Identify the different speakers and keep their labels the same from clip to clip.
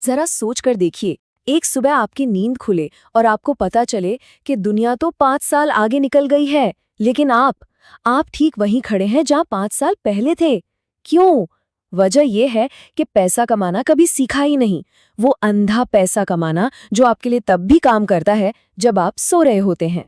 Speaker 1: जरा सोच कर देखिए, एक सुबह आपकी नींद खुले और आपको पता चले कि दुनिया तो 5 साल आगे निकल गई है, लेकिन आप ठीक वहीं खड़े हैं जहां 5 साल पहले थे। क्यों? वजह यह है कि पैसा कमाना कभी सीखा ही नहीं। वो अंधा पैसा कमाना जो आपके लिए तब भी काम करता है जब आप सो रहे होते हैं।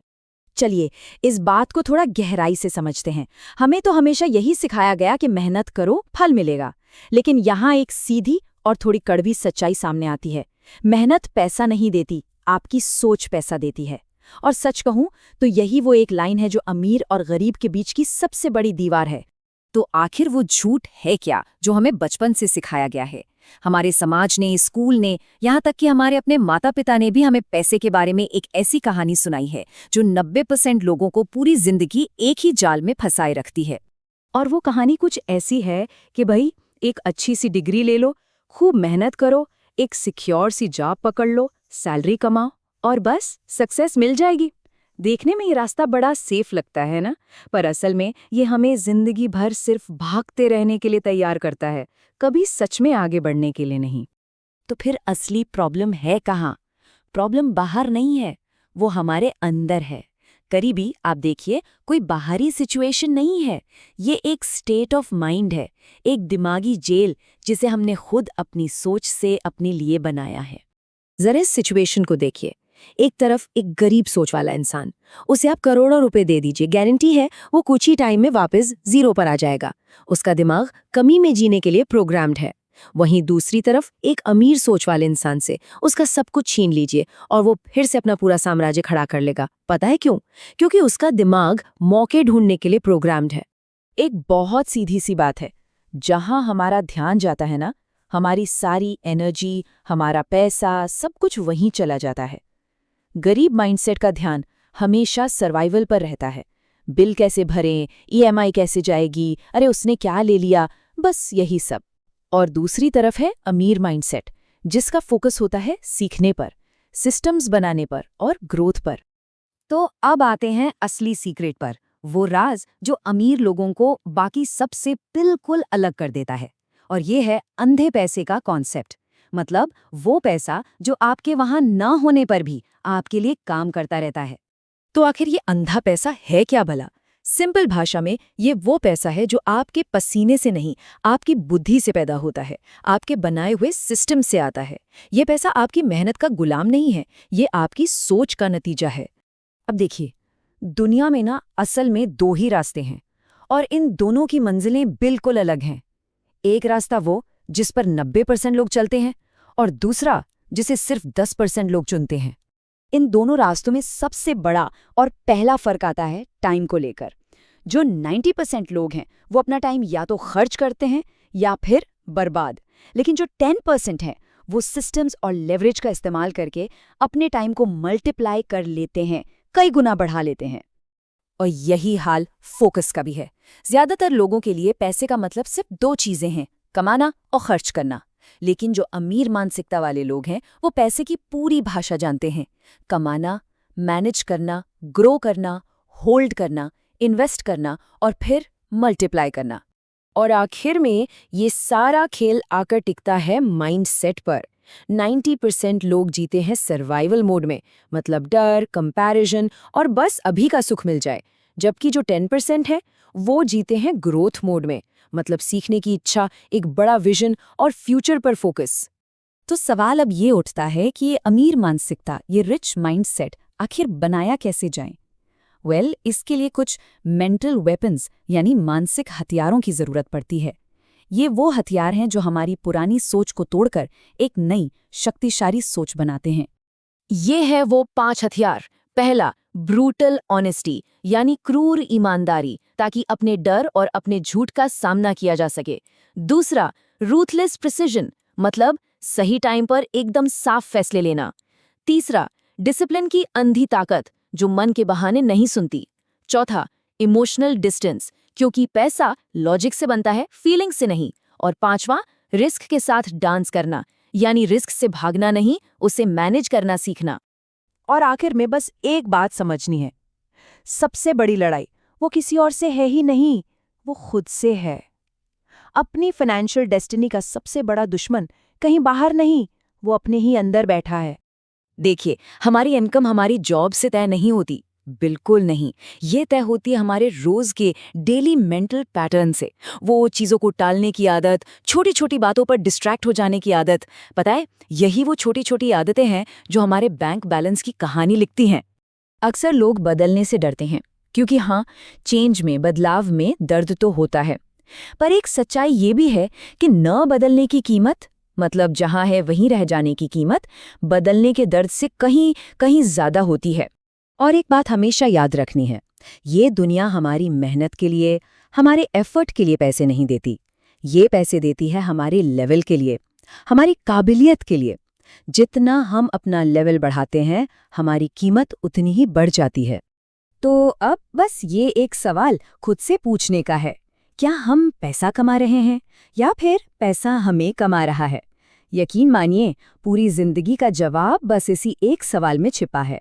Speaker 2: चलिए, इस बात को थोड़ा गहराई से समझते हैं। हमें तो हमेशा यही सिखाया गया कि मेहनत करो, फल मिलेगा। लेकिन यहाँ एक सीधी और थोड़ी कड़वी सच्चाई सामने आती है। मेहनत पैसा नहीं देती, आपकी सोच पैसा देती है। और सच कहूं तो यही वो एक लाइन है जो अमीर और गरीब के बीच की सबसे बड़ी दीवार है। तो आखिर वो झूठ है क्या जो हमें बचपन से सिखाया गया है? हमारे समाज ने, स्कूल ने, यहाँ तक कि हमारे अपने माता पिता ने भी हमें पैसे के बारे में एक ऐसी कहानी सुनाई है जो 90% लोगों को पूरी जिंदगी एक ही जाल में फंसाए रखती है।
Speaker 1: और वो कहानी कुछ ऐसी है कि भाई, एक अच्छी सी डिग्री ले लो, खूब मेहनत करो, एक सिक्योर सी जॉब पकड़ लो, सैलरी कमाओ और बस सक्सेस मिल जाएगी। देखने में ये रास्ता बड़ा सेफ लगता है ना, पर असल में ये हमें जिंदगी भर सिर्फ भागते रहने के लिए तैयार करता है, कभी सच में आगे बढ़ने के लिए नहीं।
Speaker 2: तो फिर असली प्रॉब्लम है कहाँ? प्रॉब्लम बाहर नहीं है, वो हमारे अंदर है। करीबी, आप देखिए, कोई बाहरी सिचुएशन नहीं है। ये एक स्टेट ऑफ माइंड है, एक दिमागी जेल जिसे हमने खुद अपनी सोच से अपने लिए बनाया है।
Speaker 1: जरा इस सिचुएशन को देखिए। एक तरफ एक गरीब सोच वाला इंसान, उसे आप करोड़ों रुपए दे दीजिए, गारंटी है वो कुछ ही टाइम में वापस जीरो पर आ जाएगा। उसका दिमाग कमी में जीने के लिए प्रोग्राम्ड है। वहीं दूसरी तरफ एक अमीर सोच वाले इंसान से उसका सब कुछ छीन लीजिए और वो फिर से अपना पूरा साम्राज्य खड़ा कर लेगा। पता है क्यों? क्योंकि उसका दिमाग मौके ढूंढने के लिए प्रोग्राम्ड है।
Speaker 2: एक बहुत सीधी सी बात है, जहां हमारा ध्यान जाता है ना, हमारी सारी एनर्जी, हमारा पैसा, सब कुछ वहीं चला जाता है। गरीब माइंडसेट का ध्यान हमेशा सर्वाइवल पर रहता है। बिल कैसे भरें, ईएमआई कैसे जाएगी, अरे उसने क्या ले लिया, बस यही सब। और दूसरी तरफ है अमीर माइंडसेट, जिसका फोकस होता है सीखने पर, सिस्टम्स बनाने पर और ग्रोथ पर।
Speaker 1: तो अब आते हैं असली सीक्रेट पर, वो राज जो अमीर लोगों को बाकी सबसे बिल्कुल अलग कर देता है। और ये है अंधे पैसे का कॉन्सेप्ट। मतलब वो पैसा जो आपके वहां न होने पर भी आपके लिए काम करता रहता है। तो आखिर ये अंधा पैसा है क्या भला? सिंपल भाषा में ये वो पैसा है जो आपके पसीने से नहीं, आपकी बुद्धि से पैदा होता है, आपके बनाए हुए सिस्टम से आता है। ये पैसा आपकी मेहनत का गुलाम नहीं है, ये आपकी सोच का नतीजा है। अब देखिए, दुनिया में ना असल में दो ही रास्ते हैं और इन दोनों की मंजिलें बिल्कुल अलग हैं। एक रास्ता वो जिस पर 90% लोग चलते हैं और दूसरा जिसे सिर्फ 10% लोग चुनते हैं। इन दोनों रास्तों में सबसे बड़ा और पहला फर्क आता है टाइम को लेकर। जो 90% लोग हैं वो अपना टाइम या तो खर्च करते हैं या फिर बर्बाद। लेकिन जो 10% हैं वो सिस्टम्स और लेवरेज का इस्तेमाल करके अपने टाइम को मल्टीप्लाई कर लेते हैं, कई गुना बढ़ा लेते हैं। और यही हाल फोकस का भी है। ज्यादातर लोगों के लिए पैसे का मतलब सिर्फ दो चीजें हैं, कमाना और खर्च करना। लेकिन जो अमीर मानसिकता वाले लोग हैं वो पैसे की पूरी भाषा जानते हैं। कमाना, मैनेज करना, ग्रो करना, होल्ड करना, इन्वेस्ट करना और फिर मल्टीप्लाई करना। और आखिर में ये सारा खेल आकर टिकता है माइंडसेट पर। 90% लोग जीते हैं सर्वाइवल मोड में, मतलब डर, कंपैरिजन और बस अभी का सुख मिल जाए। जबकि जो 10% है वो जीते हैं ग्रोथ मोड में, मतलब सीखने की इच्छा, एक बड़ा विजन और फ्यूचर पर फोकस। तो सवाल अब ये उठता है कि ये अमीर मानसिकता, ये रिच माइंडसेट आखिर बनाया कैसे जाए? इसके लिए कुछ मेंटल वेपन्स यानी मानसिक हथियारों की जरूरत पड़ती है। ये वो हथियार हैं जो हमारी पुरानी सोच को तोड़कर एक नई, शक्तिशाली सोच बनाते हैं। ये है वो 5 हथियार। पहला, ब्रूटल ऑनेस्टी यानी क्रूर ईमानदारी, ताकि अपने डर और अपने झूठ का सामना किया जा सके। दूसरा, रूथलेस प्रिसिजन, मतलब सही टाइम पर एकदम साफ फैसले लेना। तीसरा, डिसिप्लिन की अंधी ताकत, जो मन के बहाने नहीं सुनती। चौथा, इमोशनल डिस्टेंस, क्योंकि पैसा लॉजिक से बनता है, फीलिंग से नहीं। और पांचवा, रिस्क के साथ डांस करना, यानी रिस्क से भागना नहीं, उसे मैनेज करना सीखना। और आखिर में बस एक बात समझनी है, सबसे बड़ी लड़ाई वो किसी और से है ही नहीं, वो खुद से है। अपनी फाइनेंशियल डेस्टिनी का सबसे बड़ा दुश्मन कहीं बाहर नहीं,
Speaker 2: वो अपने ही अंदर बैठा है।
Speaker 1: देखिए, हमारी इनकम हमारी जॉब से तय नहीं होती, बिल्कुल नहीं। ये तय होती है हमारे रोज के डेली मेंटल पैटर्न से। वो चीज़ों को टालने की आदत, छोटी छोटी बातों पर डिस्ट्रैक्ट हो जाने की आदत। पता है, यही वो छोटी छोटी आदतें हैं जो हमारे बैंक बैलेंस की कहानी लिखती हैं।
Speaker 2: अक्सर लोग बदलने से डरते हैं, क्योंकि हाँ, चेंज में, बदलाव में दर्द तो होता है। पर एक सच्चाई ये भी है कि न बदलने की कीमत, मतलब जहां है वहीं रह जाने की कीमत, बदलने के दर्द से कहीं कहीं ज्यादा होती है।
Speaker 1: और एक बात हमेशा याद रखनी है, ये दुनिया हमारी मेहनत के लिए, हमारे एफर्ट के लिए पैसे नहीं देती। ये पैसे देती है हमारे लेवल के लिए, हमारी काबिलियत के लिए। जितना हम अपना लेवल बढ़ाते हैं, हमारी कीमत उतनी ही बढ़ जाती है। तो अब बस ये एक सवाल खुद से पूछने का है, क्या हम पैसा कमा रहे हैं या फिर पैसा हमें कमा रहा है? यकीन मानिए, पूरी जिंदगी का जवाब बस इसी एक सवाल में छिपा है।